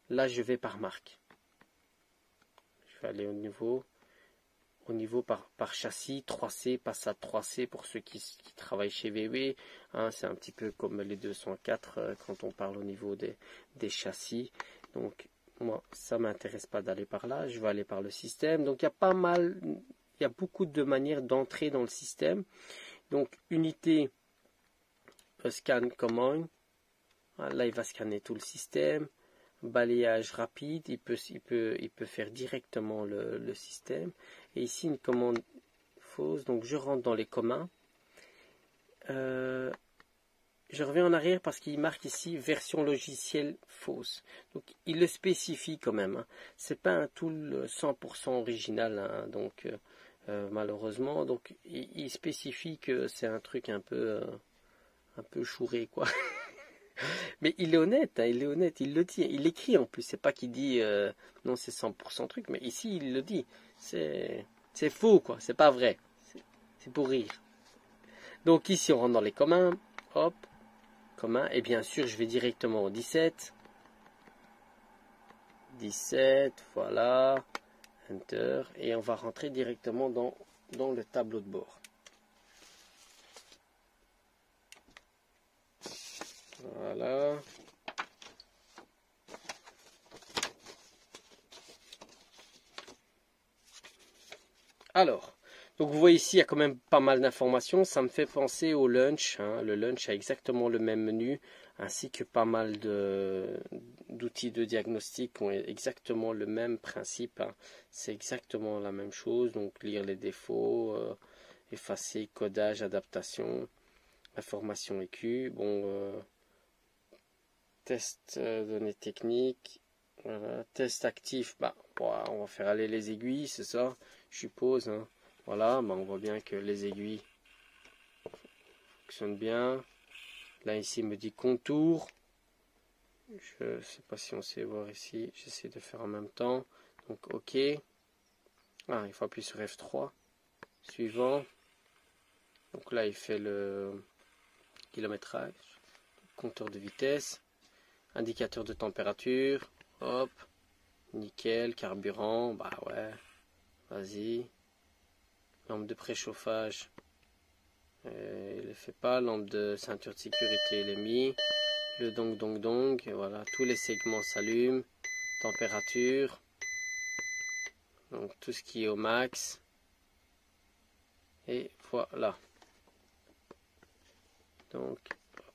Là je vais par marque. Je vais aller au niveau par châssis 3C, Passat 3C pour ceux qui travaillent chez VW. Hein, c'est un petit peu comme les 204 quand on parle au niveau des châssis. Donc moi, ça ne m'intéresse pas d'aller par là, je vais aller par le système. Donc, il y a beaucoup de manières d'entrer dans le système. Donc, unité scan command. Là, il va scanner tout le système. Balayage rapide, il peut faire directement le système. Et ici, une commande fausse. Donc, je rentre dans les communs. Je reviens en arrière parce qu'il marque ici version logicielle fausse. Donc il le spécifie quand même. Hein. C'est pas un tool 100% original, hein, donc malheureusement. Donc il spécifie que c'est un truc un peu chouré quoi. Mais il est honnête, hein, il le dit, il l'écrit en plus. C'est pas qu'il dit non c'est 100% truc, mais ici il le dit. C'est faux quoi, c'est pas vrai. C'est pour rire. Donc ici on rentre dans les communs, hop. Commun, et bien sûr je vais directement au 17, voilà, Enter, et on va rentrer directement dans le tableau de bord. Voilà. Alors, donc vous voyez ici, il y a quand même pas mal d'informations. Ça me fait penser au lunch. Hein. Le lunch a exactement le même menu, ainsi que pas mal d'outils de diagnostic qui ont exactement le même principe. Hein. C'est exactement la même chose. Donc, lire les défauts, effacer, codage, adaptation, information EQ. Bon, test données techniques. Voilà. Test actif. Bah, on va faire aller les aiguilles, c'est ça, je suppose. Hein. Voilà, bah on voit bien que les aiguilles fonctionnent bien. Là, ici, il me dit contour. Je ne sais pas si on sait voir ici. J'essaie de faire en même temps. Donc, OK. Ah, il faut appuyer sur F3. Suivant. Donc là, il fait le kilométrage. Compteur de vitesse. Indicateur de température. Hop. Nickel. Carburant. Bah ouais. Vas-y. Lampe de préchauffage. Il ne le fait pas. Lampe de ceinture de sécurité, il est mis. Le dong. Voilà. Tous les segments s'allument. Température. Donc tout ce qui est au max. Et voilà. Donc, hop.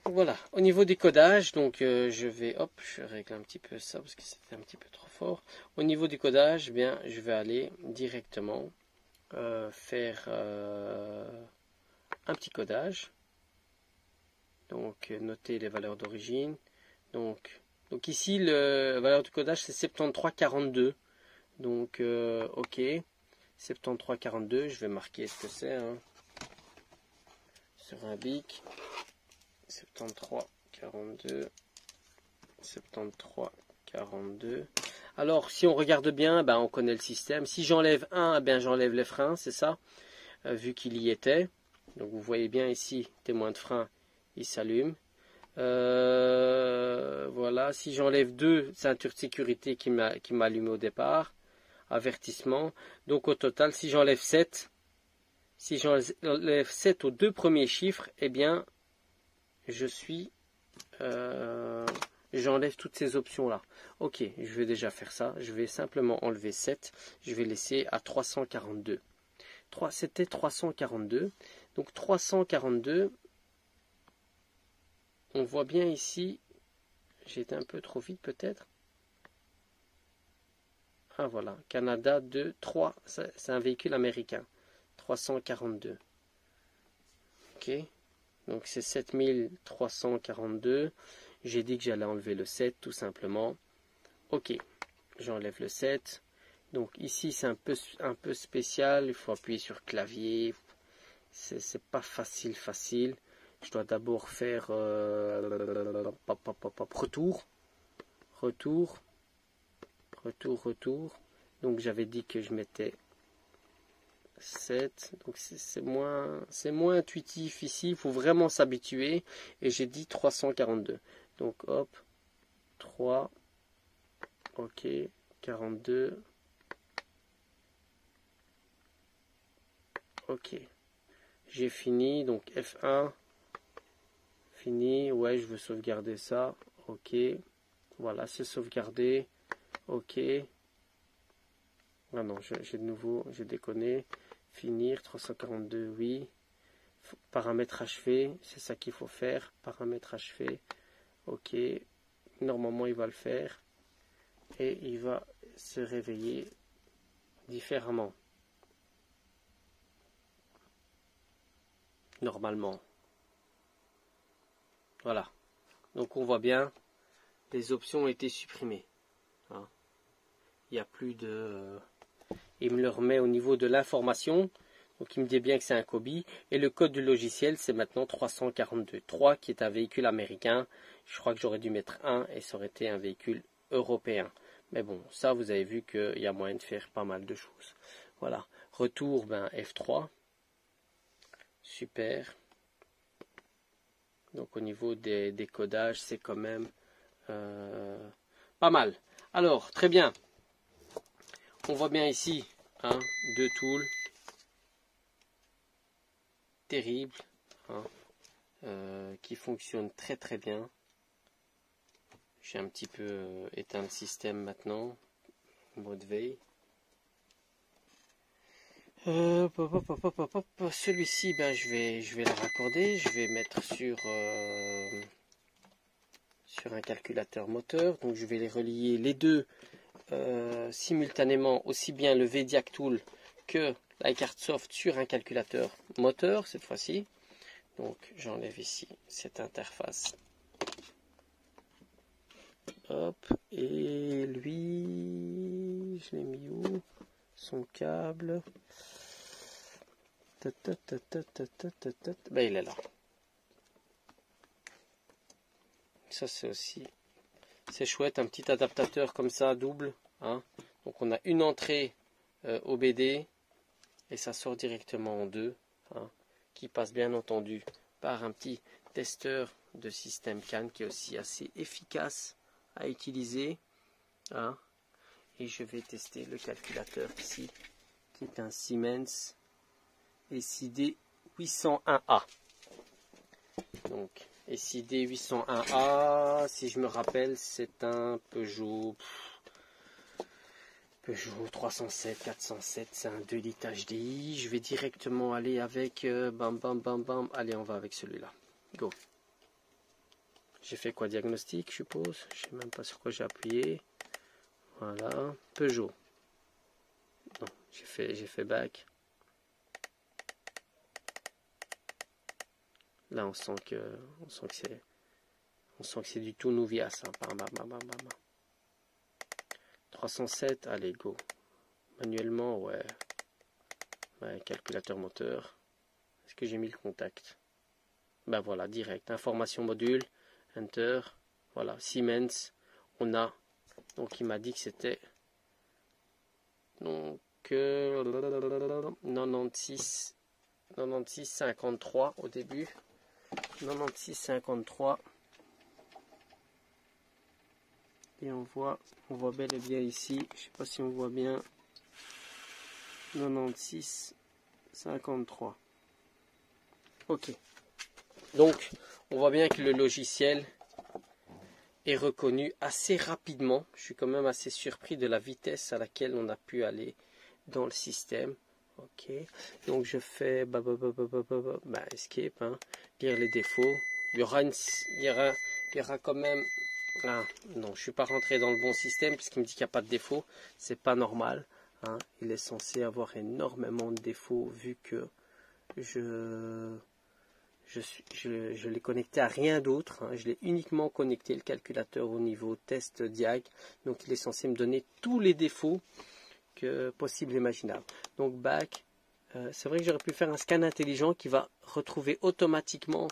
Voilà. Au niveau du codage, donc je règle un petit peu ça parce que c'était un petit peu trop fort. Au niveau du codage, bien, je vais aller directement faire un petit codage. Donc, noter les valeurs d'origine. Donc ici, la valeur du codage, c'est 7342. Donc, OK. 7342, je vais marquer ce que c'est. Hein, sur un bic. 7342. 7342. Alors, si on regarde bien, ben, on connaît le système. Si j'enlève 1, ben, j'enlève les freins, c'est ça, vu qu'il y était. Donc, vous voyez bien ici, témoin de frein, il s'allume. Voilà, si j'enlève 2, ceinture de sécurité qui m'allume au départ. Avertissement. Donc, au total, si j'enlève 7, aux deux premiers chiffres, eh bien, j'enlève toutes ces options-là. Ok, je vais déjà faire ça. Je vais simplement enlever 7. Je vais laisser à 342. C'était 342. Donc 342, on voit bien ici, j'ai été un peu trop vite peut-être. Ah voilà, Canada 2, 3, c'est un véhicule américain. 342. Ok, donc c'est 7342. J'ai dit que j'allais enlever le 7 tout simplement. Ok, j'enlève le 7. Donc ici c'est un peu spécial. Il faut appuyer sur clavier. C'est pas facile. Je dois d'abord faire retour. Donc j'avais dit que je mettais 7. Donc c'est moins intuitif ici. Il faut vraiment s'habituer. Et j'ai dit 342. Donc hop, 3, ok, 42, ok, j'ai fini, donc F1, fini, ouais, je veux sauvegarder ça, ok, voilà, c'est sauvegardé, ok, ah non, j'ai de nouveau, j'ai déconné, finir, 342, oui, paramètres achevés, c'est ça qu'il faut faire, paramètres achevés, ok, normalement il va le faire et il va se réveiller différemment. Normalement. Voilà. Donc on voit bien, les options ont été supprimées. Hein. Il n'y a plus de... il me le remet au niveau de l'information. Donc il me dit bien que c'est un Kobe. Et le code du logiciel, c'est maintenant 342. 3 qui est un véhicule américain. Je crois que j'aurais dû mettre 1 et ça aurait été un véhicule européen. Mais bon, ça vous avez vu qu'il y a moyen de faire pas mal de choses. Voilà. Retour, ben, F3. Super. Donc au niveau des codages, c'est quand même pas mal. Alors, très bien. on voit bien ici, hein, deux tools. Terrible, hein, qui fonctionnent très très bien. J'ai un petit peu éteint le système maintenant, mode veille. Celui-ci, ben, je vais le raccorder, je vais mettre sur un calculateur moteur. Donc je vais les relier les deux simultanément, aussi bien le VDIAC Tool que l'iCartSoft sur un calculateur moteur cette fois-ci. Donc j'enlève ici cette interface. Hop, et lui, je l'ai mis où? Son câble. Ben, il est là. Ça c'est aussi, c'est chouette, un petit adaptateur comme ça, double. Hein. Donc on a une entrée OBD et ça sort directement en deux. Hein, qui passe bien entendu par un petit testeur de système CAN qui est aussi assez efficace à utiliser. Hein. Et je vais tester le calculateur ici, qui est un Siemens SID 801A. Donc SID 801A, si je me rappelle, c'est un Peugeot 307, 407, c'est un 2 litres HDI. Je vais directement aller avec bam bam bam bam. Allez, on va avec celui-là. Go. J'ai fait quoi? Diagnostic, je suppose. Je sais même pas sur quoi j'ai appuyé. Voilà. Peugeot. Non, j'ai fait back. Là, on sent que c'est du tout Nuvia, ça. Bam, bam, bam, bam, bam. 307, allez, go. Manuellement, ouais. Ouais, calculateur moteur. Est-ce que j'ai mis le contact? Ben voilà, direct. Information module, Enter. Voilà, Siemens. On a. Donc, il m'a dit que c'était. Donc, 96, 53 au début. 96, 53. Et on voit bel et bien ici, je sais pas si on voit bien, 96, 53. Ok. Donc, on voit bien que le logiciel est reconnu assez rapidement. Je suis quand même assez surpris de la vitesse à laquelle on a pu aller dans le système. Ok. Donc, je fais escape, hein, lire les défauts. Il y aura quand même. Ah, non, je suis pas rentré dans le bon système puisqu'il me dit qu'il n'y a pas de défaut. C'est pas normal. Hein. Il est censé avoir énormément de défauts vu que je l'ai connecté à rien d'autre. Hein. Je l'ai uniquement connecté le calculateur au niveau test diag. Donc il est censé me donner tous les défauts que possible et imaginable. Donc back. C'est vrai que j'aurais pu faire un scan intelligent qui va retrouver automatiquement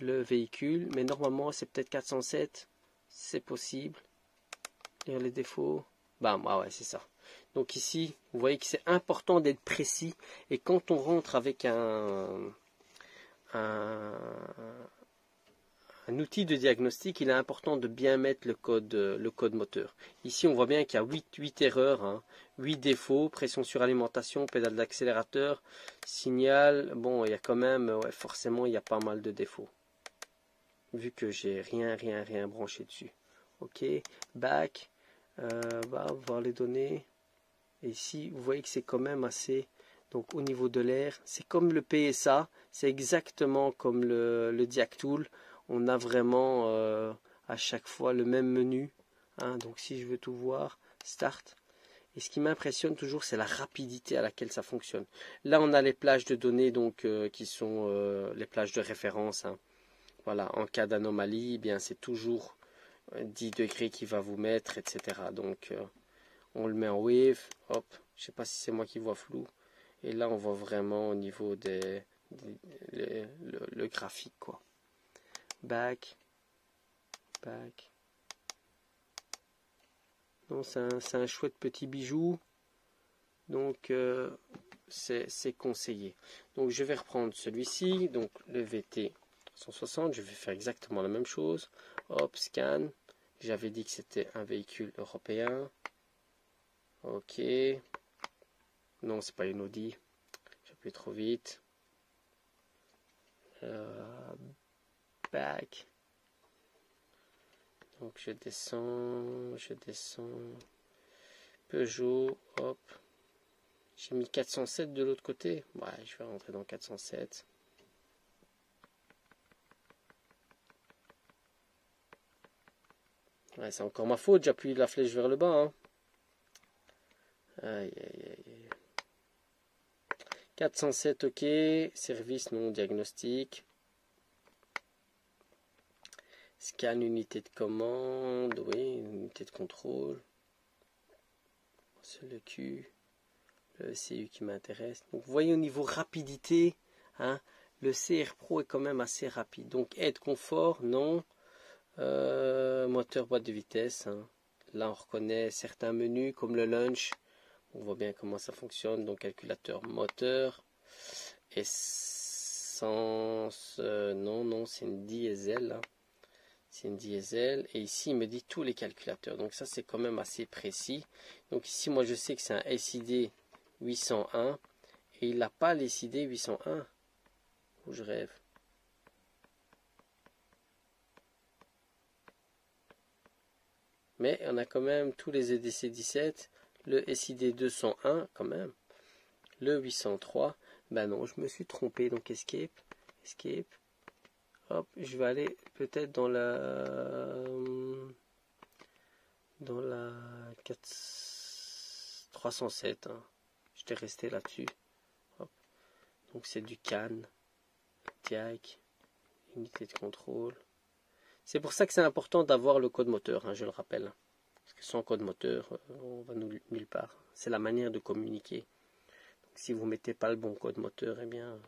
le véhicule, mais normalement c'est peut-être 407, c'est possible. Lire les défauts, bam, ah ouais, c'est ça. Donc ici, vous voyez que c'est important d'être précis, et quand on rentre avec un outil de diagnostic, il est important de bien mettre le code moteur. Ici, on voit bien qu'il y a 8 erreurs, hein, 8 défauts, pression sur alimentation, pédale d'accélérateur, signal. Bon, il y a quand même, ouais, forcément, il y a pas mal de défauts. Vu que j'ai rien branché dessus. Ok, back, voir les données. Et ici, vous voyez que c'est quand même assez. Donc au niveau de l'air, c'est comme le PSA, c'est exactement comme le Diac Tool. On a vraiment à chaque fois le même menu. Hein, donc si je veux tout voir, Start. Et ce qui m'impressionne toujours, c'est la rapidité à laquelle ça fonctionne. Là, on a les plages de données donc qui sont les plages de référence. Hein. Voilà, en cas d'anomalie, eh bien c'est toujours 10 degrés qui va vous mettre, etc. Donc on le met en wave, hop, je sais pas si c'est moi qui vois flou. Et là on voit vraiment au niveau le graphique quoi. Back. Non, c'est un chouette petit bijou. Donc c'est conseillé. Donc je vais reprendre celui-ci, donc le VT 160, je vais faire exactement la même chose. Hop, scan. J'avais dit que c'était un véhicule européen. Ok. Non, c'est pas une Audi. J'appuie trop vite. Back. Donc je descends. Peugeot, hop. J'ai mis 407 de l'autre côté. Ouais, je vais rentrer dans 407. Ouais, c'est encore ma faute, j'appuie la flèche vers le bas. Hein. Aïe, aïe, aïe. 407, ok. Service, non. Diagnostic. Scan, unité de commande. Oui, unité de contrôle. C'est le Q. Le CU qui m'intéresse. Donc, vous voyez au niveau rapidité, hein, le CR Pro est quand même assez rapide. Donc, aide confort, non. Moteur, boîte de vitesse. Hein. Là, on reconnaît certains menus comme le launch. On voit bien comment ça fonctionne. Donc, calculateur moteur. Essence, non, c'est une diesel. Hein. C'est une diesel. Et ici, il me dit tous les calculateurs. Donc, ça, c'est quand même assez précis. Donc, ici, moi, je sais que c'est un SID 801. Et il n'a pas les SID 801. Où je rêve. Mais on a quand même tous les EDC 17. Le SID 201 quand même. Le 803. Ben non, je me suis trompé. Donc, escape. Hop, je vais aller peut-être dans la 307. Hein. J'étais resté là-dessus. Donc c'est du CAN, TIAC, unité de contrôle. C'est pour ça que c'est important d'avoir le code moteur, hein, je le rappelle. Parce que sans code moteur, on va nulle part. C'est la manière de communiquer. Donc, si vous ne mettez pas le bon code moteur, eh bien,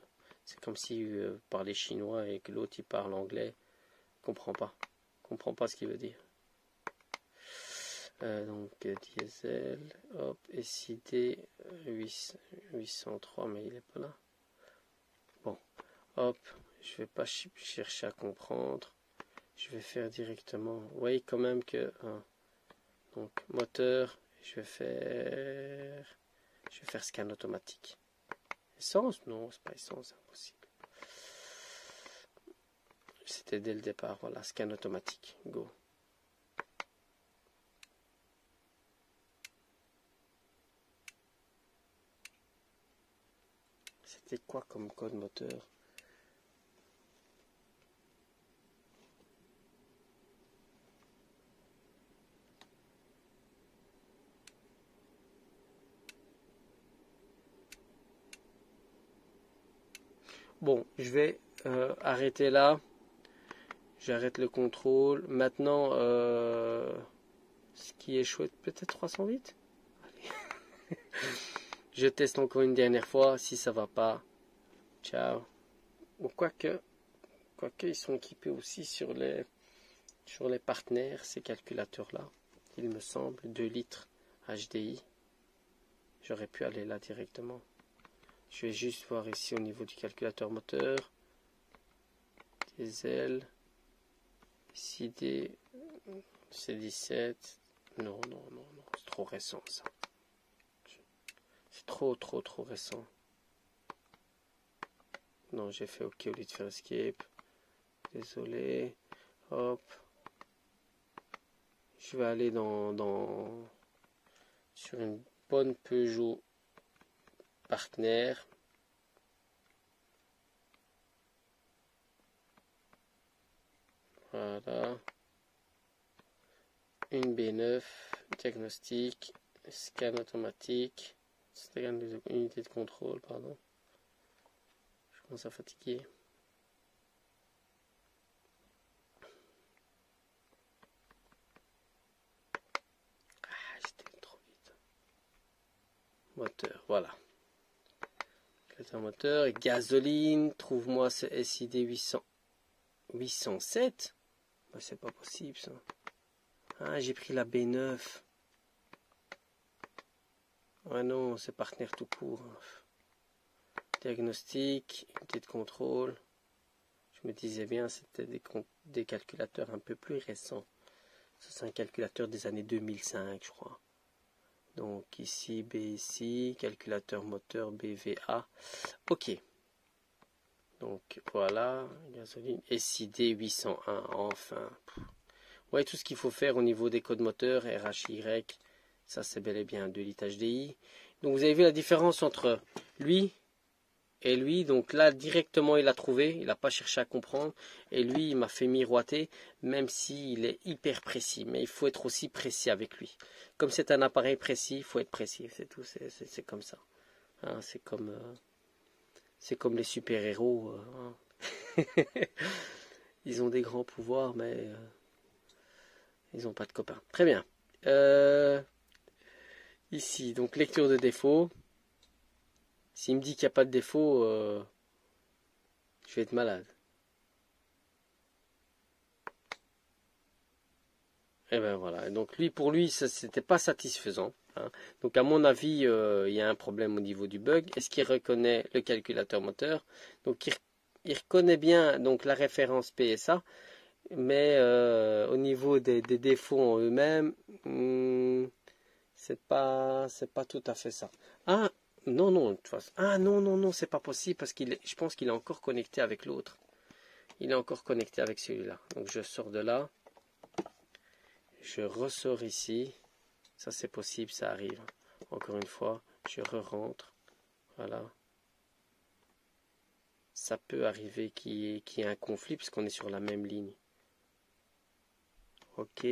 c'est comme si vous parlez chinois et que l'autre il parle anglais. Il ne comprend pas ce qu'il veut dire. Donc diesel, hop, SID 803, mais il n'est pas là. Bon, hop, je vais pas chercher à comprendre. Je vais faire directement. Vous voyez quand même que donc moteur, je vais faire scan automatique. Essence? Non, c'est pas essence, c'est impossible. C'était dès le départ, voilà, scan automatique, go. C'était quoi comme code moteur? Bon, je vais arrêter là. J'arrête le contrôle. Maintenant, ce qui est chouette, peut-être 308. Allez. Je teste encore une dernière fois. Si ça va pas, ciao. Ou quoique ils sont équipés aussi sur les partenaires, ces calculateurs-là. Il me semble, 2 litres HDI. J'aurais pu aller là directement. Je vais juste voir ici au niveau du calculateur moteur. Diesel. SID. C17. Non. C'est trop récent ça. C'est trop récent. Non, j'ai fait OK au lieu de faire escape. Désolé. Hop. Je vais aller sur une bonne Peugeot partenaire. Voilà. Une B9. Diagnostic. Scan automatique. Scan des unités de contrôle, pardon. Je commence à fatiguer. J'étais trop vite. Moteur, voilà. Moteur et gasoline. Trouve-moi ce SID 807. Ben, c'est pas possible ça. Ah, j'ai pris la B9. Ah non, c'est partenaire tout court. Diagnostic, unité de contrôle. Je me disais bien, c'était des calculateurs un peu plus récents. Ça, c'est un calculateur des années 2005, je crois. Donc ici, B ici, calculateur moteur BVA. Ok. Donc voilà, gasoline. SID 801, enfin. Ouais, tout ce qu'il faut faire au niveau des codes moteurs, RHY, ça c'est bel et bien 2 litres HDI. Donc vous avez vu la différence entre lui et lui. Donc là, directement, il a trouvé, il n'a pas cherché à comprendre. Et lui, il m'a fait miroiter, même s'il est hyper précis. Mais il faut être aussi précis avec lui. Comme c'est un appareil précis, il faut être précis, c'est tout, c'est comme ça. Hein, c'est comme les super-héros. Hein. Ils ont des grands pouvoirs, mais ils n'ont pas de copains. Très bien. Ici, donc lecture de défaut. S'il me dit qu'il n'y a pas de défaut, je vais être malade. Et ben voilà. Donc pour lui, ça c'était pas satisfaisant. Hein. Donc à mon avis, il y a un problème au niveau du bug. Est-ce qu'il reconnaît le calculateur moteur? Donc il reconnaît bien donc la référence PSA, mais au niveau des défauts en eux-mêmes, c'est pas tout à fait ça. Ah non non de toute façon. Ah non non non, c'est pas possible parce je pense qu'il est encore connecté avec l'autre. Il est encore connecté avec celui-là. Donc je sors de là. Je ressors ici, ça c'est possible, ça arrive. Encore une fois, je re-rentre, voilà. Ça peut arriver qu'il y ait un conflit puisqu'on est sur la même ligne. Ok.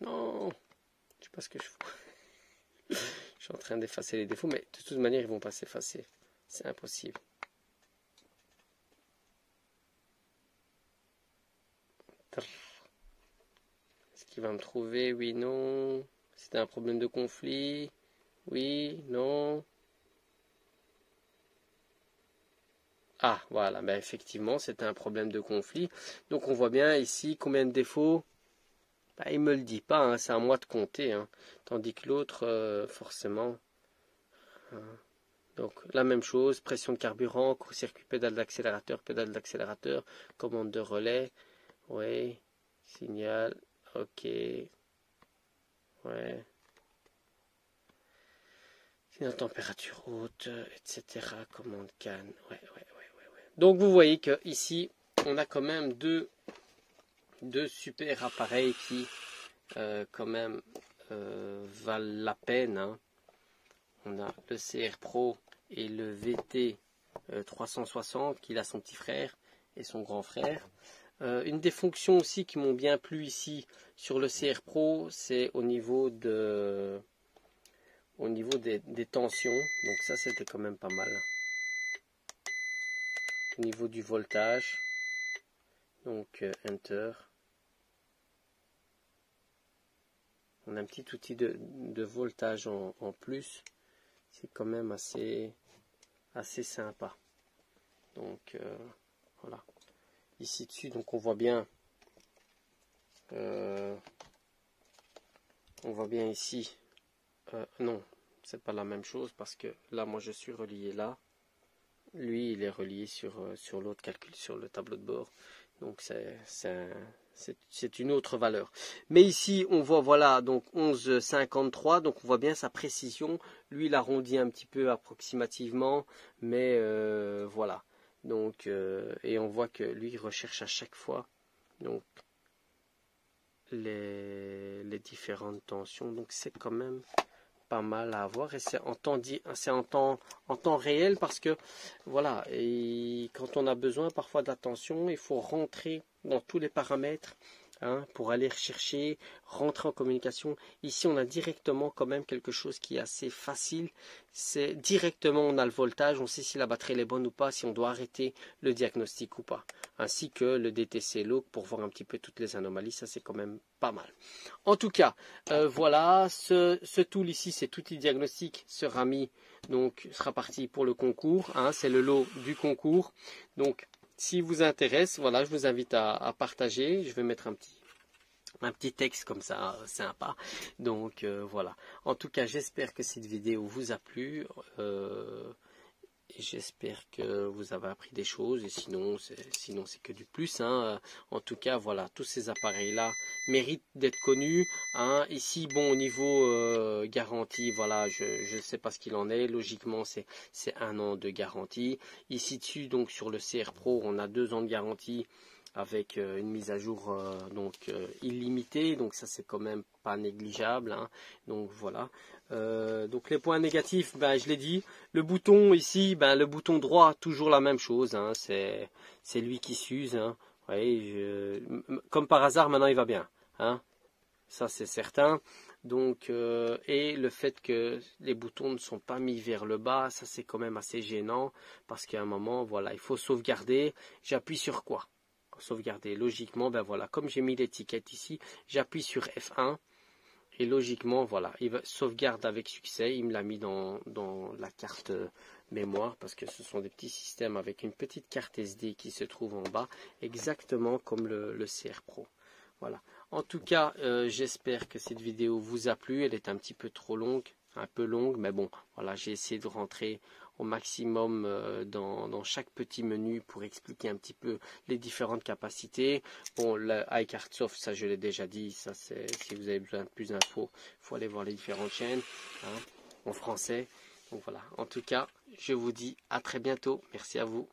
Non, je sais pas ce que je fais. Je suis en train d'effacer les défauts, mais de toute manière, ils vont pas s'effacer. C'est impossible. Est-ce qu'il va me trouver? Oui, non. C'était un problème de conflit. Oui, non. Ah, voilà, ben effectivement, c'était un problème de conflit. Donc on voit bien ici combien de défauts. Ben, il ne me le dit pas, hein, c'est à moi de compter. Hein. Tandis que l'autre, forcément. Hein. Donc la même chose, pression de carburant, court-circuit, pédale d'accélérateur, commande de relais. Oui, signal, ok. Ouais. Signal température haute, etc. Commande canne. Ouais. Donc vous voyez que ici, on a quand même deux super appareils qui quand même valent la peine. Hein. On a le CR Pro et le VT 360 qu'il a son petit frère et son grand frère. Une des fonctions aussi qui m'ont bien plu ici sur le CR Pro, c'est au niveau des tensions. Donc ça c'était quand même pas mal. Au niveau du voltage. Donc Enter. On a un petit outil de voltage en plus. C'est quand même assez sympa. Donc voilà. Ici dessus, donc on voit bien ici. Non, c'est pas la même chose parce que là, moi je suis relié là. Lui, il est relié sur l'autre calcul, sur le tableau de bord. Donc c'est une autre valeur. Mais ici, on voit, voilà, donc 11,53. Donc on voit bien sa précision. Lui, il arrondit un petit peu approximativement. Mais voilà. Donc, et on voit que lui, il recherche à chaque fois donc, les différentes tensions. Donc c'est quand même pas mal à avoir et c'est en temps réel parce que voilà, et quand on a besoin parfois d'attention, il faut rentrer dans tous les paramètres pour aller rechercher, rentrer en communication. Ici on a directement quand même quelque chose qui est assez facile, c'est directement on a le voltage, on sait si la batterie est bonne ou pas, si on doit arrêter le diagnostic ou pas, ainsi que le DTC log pour voir un petit peu toutes les anomalies, ça c'est quand même pas mal. En tout cas, voilà, ce tool ici, cet outil diagnostic sera mis, donc sera parti pour le concours, c'est le lot du concours. Donc, si vous intéresse, voilà, je vous invite à partager. Je vais mettre un petit texte comme ça, sympa. Donc voilà. En tout cas, j'espère que cette vidéo vous a plu. Et j'espère que vous avez appris des choses. Et sinon, c'est que du plus. Hein. En tout cas, voilà, tous ces appareils-là méritent d'être connus. Hein. Ici, bon, au niveau garantie, voilà, je ne sais pas ce qu'il en est. Logiquement, c'est 1 an de garantie. Ici dessus, donc sur le CR Pro, on a 2 ans de garantie avec une mise à jour illimitée, donc ça c'est quand même pas négligeable, hein. Donc voilà. Donc les points négatifs, ben, je l'ai dit, le bouton ici, ben, le bouton droit, toujours la même chose, hein. C'est lui qui s'use, hein. Ouais, comme par hasard maintenant il va bien, hein. Ça c'est certain. Donc et le fait que les boutons ne sont pas mis vers le bas, ça c'est quand même assez gênant, parce qu'à un moment, voilà, il faut sauvegarder. J'appuie sur quoi? Sauvegarder. Logiquement, ben voilà, comme j'ai mis l'étiquette ici, j'appuie sur F1 et logiquement, voilà, il va sauvegarde avec succès. Il me l'a mis dans la carte mémoire, parce que ce sont des petits systèmes avec une petite carte SD qui se trouve en bas, exactement comme le CR Pro. Voilà. En tout cas, j'espère que cette vidéo vous a plu. Elle est un petit peu trop longue, un peu longue, mais bon, voilà, j'ai essayé de rentrer au maximum dans chaque petit menu pour expliquer un petit peu les différentes capacités. Bon, le iCartSoft, ça je l'ai déjà dit, ça c'est si vous avez besoin de plus d'infos, il faut aller voir les différentes chaînes, hein, en français. Donc voilà, en tout cas, je vous dis à très bientôt. Merci à vous.